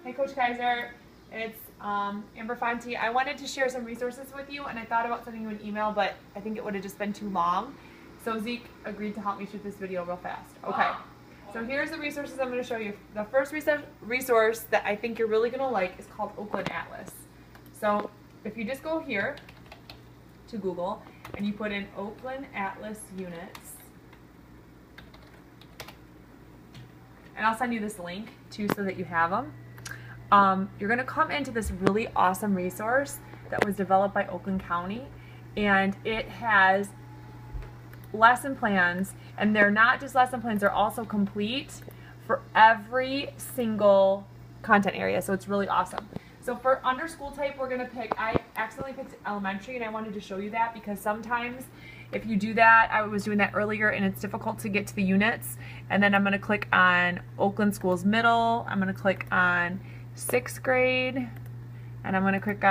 Hey Coach Kaiser, it's Amber Fonte. I wanted to share some resources with you, and I thought about sending you an email, but I think it would have just been too long. So Zeke agreed to help me shoot this video real fast. Okay, so here's the resources I'm going to show you. The first resource that I think you're really going to like is called Oakland Atlas. So if you just go here to Google and you put in Oakland Atlas units, and I'll send you this link too so that you have them. You're going to come into this really awesome resource that was developed by Oakland County, and it has lesson plans, and they're not just lesson plans, they're also complete for every single content area, so it's really awesome. So for under school type, we're going to pick, I accidentally picked elementary, and I wanted to show you that because sometimes if you do that, I was doing that earlier and it's difficult to get to the units. And then I'm going to click on Oakland Schools Middle, I'm going to click on 6th grade, and I'm going to click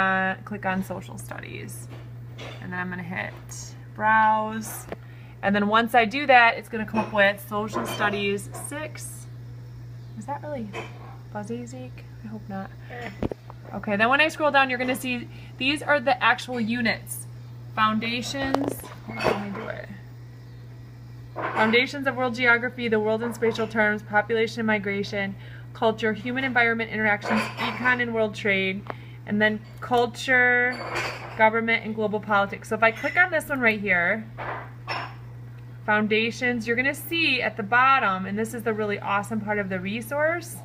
on Social Studies, and then I'm going to hit Browse, and then once I do that, it's going to come up with Social Studies 6. Is that really fuzzy, Zeke? I hope not. Okay, then when I scroll down, you're going to see these are the actual units. Foundations, let me do it. Foundations of World Geography, the World in Spatial Terms, Population and Migration, Culture, Human Environment Interactions, Econ and World Trade, and then Culture, Government, and Global Politics. So if I click on this one right here, Foundations, you're going to see at the bottom, and this is the really awesome part of the resource,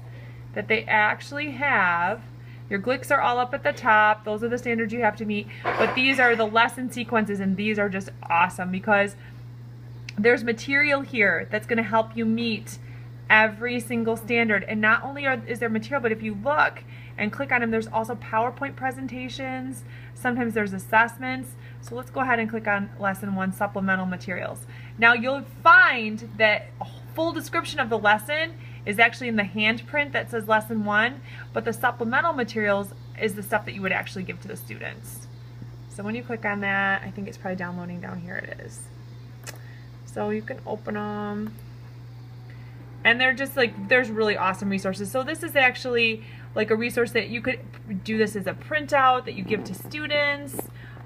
that they actually have, your GLICs are all up at the top, those are the standards you have to meet, but these are the lesson sequences, and these are just awesome because there's material here that's going to help you meet every single standard. And not only is there material, but if you look and click on them, there's also PowerPoint presentations, sometimes there's assessments. So let's go ahead and click on Lesson 1, Supplemental Materials. Now you'll find that a full description of the lesson is actually in the handprint that says Lesson 1, but the supplemental materials is the stuff that you would actually give to the students. So when you click on that, I think it's probably downloading down here, it is. So you can open them. And they're just like, there's really awesome resources. So this is actually like a resource that you could do this as a printout that you give to students.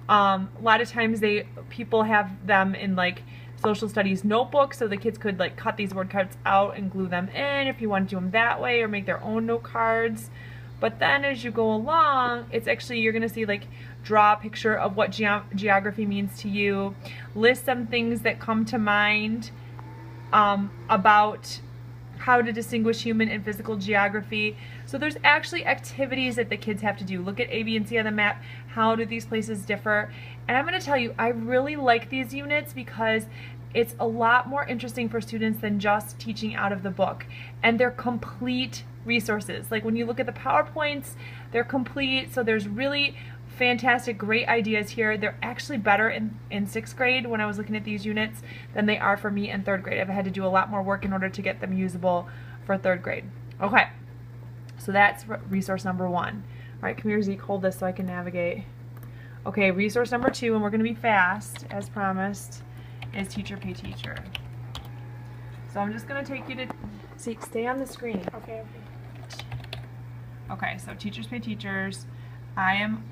A lot of times people have them in like social studies notebooks, so the kids could like cut these word cards out and glue them in if you want to do them that way, or make their own note cards. But then as you go along, it's actually, you're gonna see like draw a picture of what geography means to you, list some things that come to mind about how to distinguish human and physical geography. So there's actually activities that the kids have to do. Look at A, B, and C on the map. How do these places differ? And I'm going to tell you, I really like these units because it's a lot more interesting for students than just teaching out of the book. And they're complete resources. Like when you look at the PowerPoints, they're complete. So there's really fantastic, great ideas here. They're actually better in 6th grade when I was looking at these units than they are for me in 3rd grade. I've had to do a lot more work in order to get them usable for 3rd grade. Okay, so that's resource number 1. All right, come here, Zeke, hold this so I can navigate. Okay, resource number 2, and we're going to be fast, as promised, is Teacher Pay Teacher. So I'm just going to take you to, Zeke, stay on the screen. Okay. Okay, so Teachers Pay Teachers. I am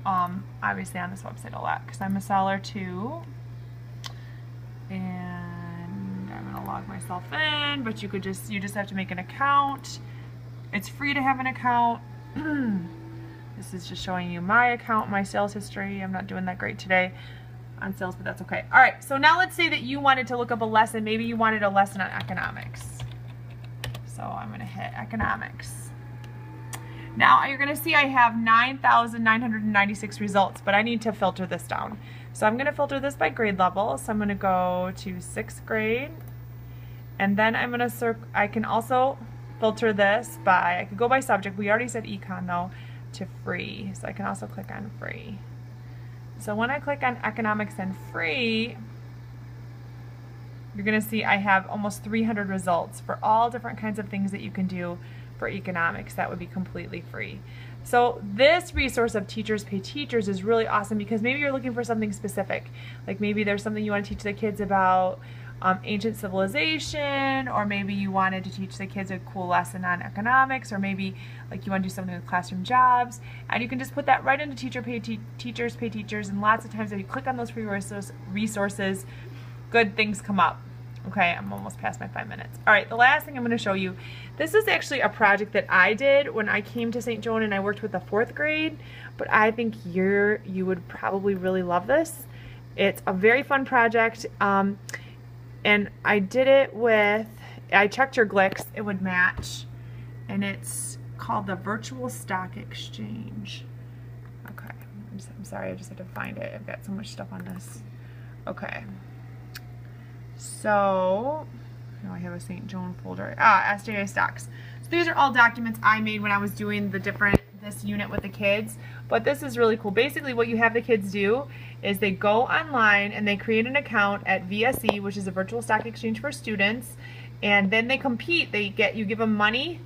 obviously on this website a lot because I'm a seller too, and I'm gonna log myself in. But you just have to make an account. It's free to have an account. This is just showing you my account, my sales history. I'm not doing that great today on sales, but that's okay. All right, so now let's say that you wanted to look up a lesson. Maybe you wanted a lesson on economics. So I'm gonna hit economics. Now you're going to see I have 9,996 results, but I need to filter this down. So I'm going to filter this by grade level. So I'm going to go to 6th grade, and then I'm going to I can also filter this by, I could go by subject. We already said econ though, to free. So I can also click on free. So when I click on economics and free, you're going to see I have almost 300 results for all different kinds of things that you can do for economics that would be completely free. So this resource of Teachers Pay Teachers is really awesome because maybe you're looking for something specific. Like maybe there's something you want to teach the kids about ancient civilization, or maybe you wanted to teach the kids a cool lesson on economics, or maybe like you want to do something with classroom jobs, and you can just put that right into Teachers Pay Teachers, and lots of times if you click on those free resources, good things come up. Okay, I'm almost past my 5 minutes. All right, the last thing I'm going to show you, this is actually a project that I did when I came to St. Joan and I worked with the 4th grade, but I think you would probably really love this. It's a very fun project, and I did it with, I checked your Glicks, it would match, and it's called the Virtual Stock Exchange. Okay, I'm sorry, I just had to find it. I've got so much stuff on this. Okay. So, now I have a St. Joan folder. SJA stocks. So these are all documents I made when I was doing this unit with the kids. But this is really cool. Basically what you have the kids do is they go online and they create an account at VSE, which is a virtual stock exchange for students, and then they compete. You give them money.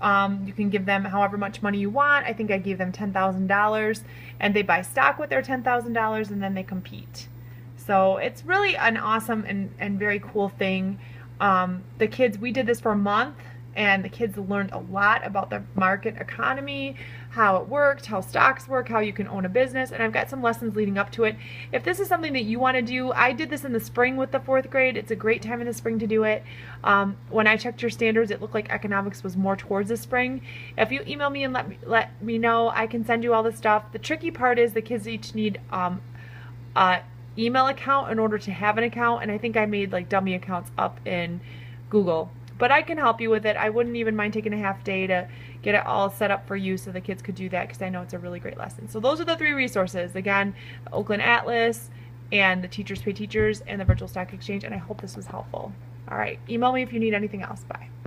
You can give them however much money you want. I think I gave them $10,000, and they buy stock with their $10,000 and then they compete. So it's really an awesome and very cool thing. The kids, we did this for a month, and the kids learned a lot about the market economy, how it worked, how stocks work, how you can own a business, and I've got some lessons leading up to it. If this is something that you want to do, I did this in the spring with the 4th grade. It's a great time in the spring to do it. When I checked your standards, it looked like economics was more towards the spring. If you email me and let me know, I can send you all the stuff. The tricky part is the kids each need email account in order to have an account, and I think I made like dummy accounts up in Google, but I can help you with it. I wouldn't even mind taking a half day to get it all set up for you so the kids could do that, because I know it's a really great lesson. So those are the 3 resources. Again, the Oakland Atlas and the Teachers Pay Teachers and the Virtual Stock Exchange, and I hope this was helpful. All right, email me if you need anything else. Bye.